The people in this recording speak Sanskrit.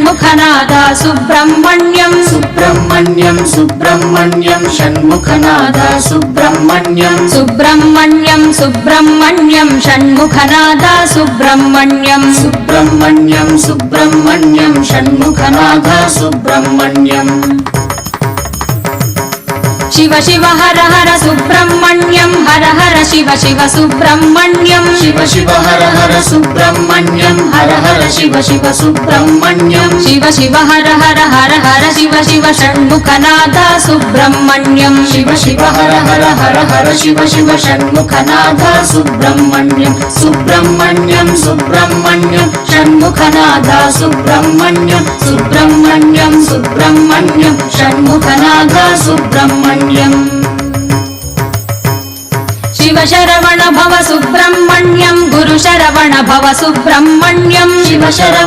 षण्मुखनादा सुब्रह्मण्यं सुब्रह्मण्यं सुब्रह्मण्यं षण्मुखनादा सुब्रह्मण्यं सुब्रह्मण्यं सुब्रह्मण्यं षण्मुखनादा सुब्रह्मण्यं सुब्रह्मण्यं सुब्रह्मण्यं षण्मुखनादा सुब्रह्मण्यं शिव शिव हर हर सुब्रह्मण्यं हर हर शिव शिव सुब्रह्मण्यं शिव शिव हर हर सुब्रह्मण्यं हर हर शिव शिव सुब्रह्मण्यं शिव शिव हर हर हर हर शिव शिव षण्मुखनादा सुब्रह्मण्यं शिव शिव हर हर हर हर शिव शिव षण्मुखनादा सुब्रह्मण्यं सुब्रह्मण्यं सुब्रह्मण्यं षण्मुखनादा सुब्रह्मण्यं सुब्रह्मण्यं सुब्रह्मण्यं षण्मुखनादा सुब्रह्मण्यं शिव शरवण भव सुब्रह्मण्यं गुरु शरवण भव सुब्रह्मण्यं शिव शरवण